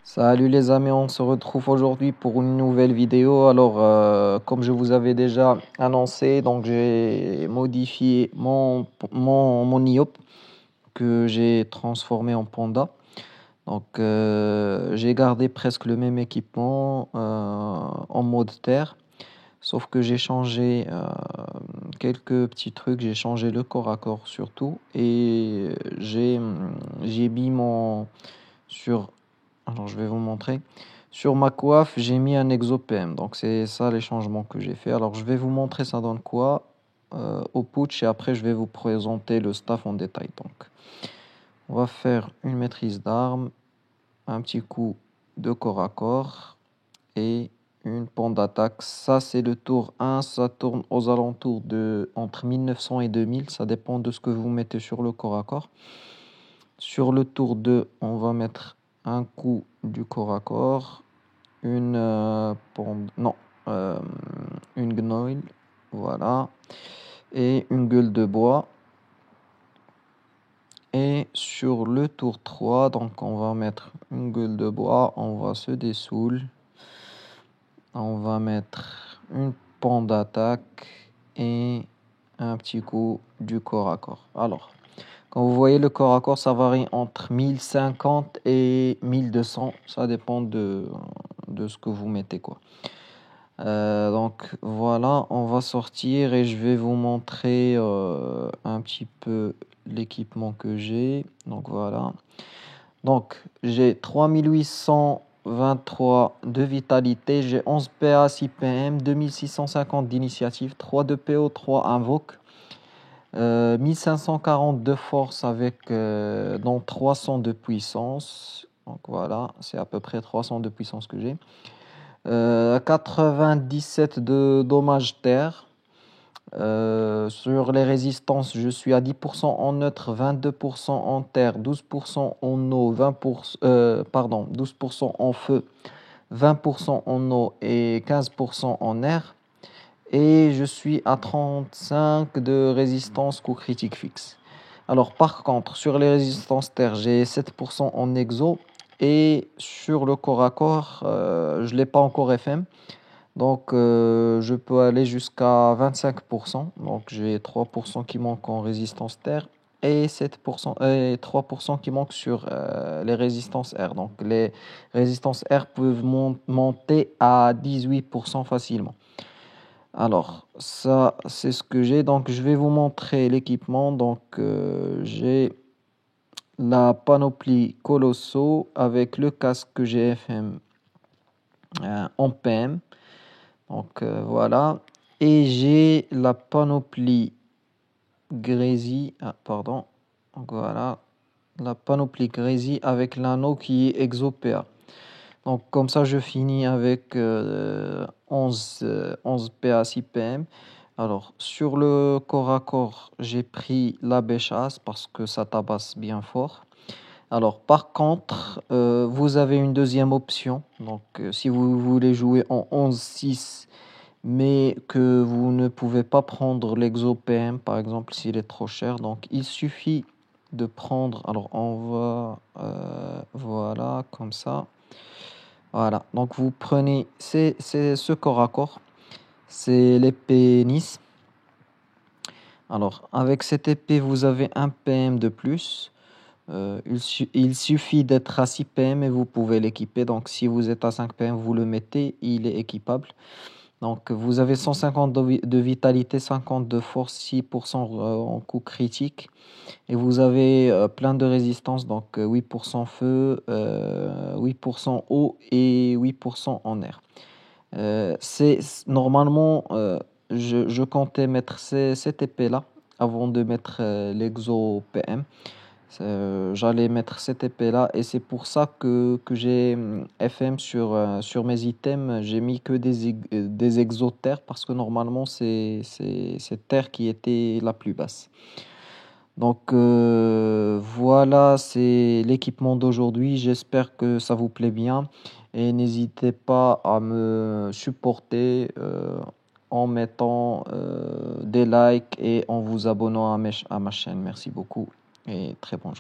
Salut les amis, on se retrouve aujourd'hui pour une nouvelle vidéo. Alors, comme je vous avais déjà annoncé, donc j'ai modifié mon IOP que j'ai transformé en Panda. Donc, j'ai gardé presque le même équipement en mode terre, sauf que j'ai changé quelques petits trucs. J'ai changé le corps à corps surtout et j'ai mis sur alors, je vais vous montrer. Sur ma coiffe, j'ai mis un exo-PM. Donc, c'est ça les changements que j'ai fait. Alors, je vais vous montrer ça donne quoi au putsch et après, je vais vous présenter le staff en détail. Donc, on va faire une maîtrise d'armes, un petit coup de corps à corps et une pente d'attaque. Ça, c'est le tour 1. Ça tourne aux alentours de entre 1900 et 2000. Ça dépend de ce que vous mettez sur le corps à corps. Sur le tour 2, on va mettre un coup du corps à corps, euh, une gnouille, voilà, et une gueule de bois. Et sur le tour 3, donc on va mettre une gueule de bois, on va se dessoule, on va mettre une pente d'attaque et un petit coup du corps à corps. Alors, quand vous voyez le corps à corps, ça varie entre 1050 et 1200. Ça dépend de ce que vous mettez, quoi. Donc voilà, on va sortir et je vais vous montrer un petit peu l'équipement que j'ai. Donc voilà. Donc j'ai 3823 de vitalité, j'ai 11 PA, 6 PM, 2650 d'initiative, 3 de PO, 3 invoque. 1540 de force avec donc 300 de puissance. Donc voilà, c'est à peu près 300 de puissance que j'ai. 97 de dommages terre. Sur les résistances, je suis à 10% en neutre, 22% en terre, 12% en eau, 12% en feu, 20% en eau et 15% en air. Et je suis à 35 de résistance coup critique fixe. Alors par contre, sur les résistances terre, j'ai 7% en exo. Et sur le corps à corps, je ne l'ai pas encore FM. Donc je peux aller jusqu'à 25%. Donc j'ai 3% qui manquent en résistance terre et 7% et 3% qui manquent sur les résistances R. Donc les résistances R peuvent monter à 18% facilement. Alors, ça, c'est ce que j'ai. Donc, je vais vous montrer l'équipement. Donc, j'ai la panoplie Colosso avec le casque GFM en PM. Donc, voilà. Et j'ai la panoplie Grésy. Ah, pardon. Donc, voilà. La panoplie Grésy avec l'anneau qui est ExoPA. Donc, comme ça, je finis avec 11 PA 6 PM. Alors, sur le corps à corps, j'ai pris la béchasse parce que ça tabasse bien fort. Alors, par contre, vous avez une deuxième option. Donc, si vous voulez jouer en 11-6, mais que vous ne pouvez pas prendre l'exo PM, par exemple, s'il est trop cher, donc il suffit de prendre. Alors, on va. Voilà, comme ça. Voilà, donc vous prenez c'est ce corps à corps, c'est l'épée Nice. Alors, avec cette épée, vous avez un PM de plus. Il suffit d'être à 6 PM et vous pouvez l'équiper. Donc, si vous êtes à 5 PM, vous le mettez, il est équipable. Donc, vous avez 150 de vitalité, 50 de force, 6% en coup critique. Et vous avez plein de résistance, donc 8% feu, 8% eau et 8% en air. Normalement, je comptais mettre cette épée-là avant de mettre l'exo PM. J'allais mettre cette épée-là et c'est pour ça que j'ai FM sur mes items. J'ai mis que des exos terre parce que normalement c'est terre qui était la plus basse. Donc voilà, c'est l'équipement d'aujourd'hui. J'espère que ça vous plaît bien et n'hésitez pas à me supporter en mettant des likes et en vous abonnant à ma chaîne. Merci beaucoup et très bonne journée.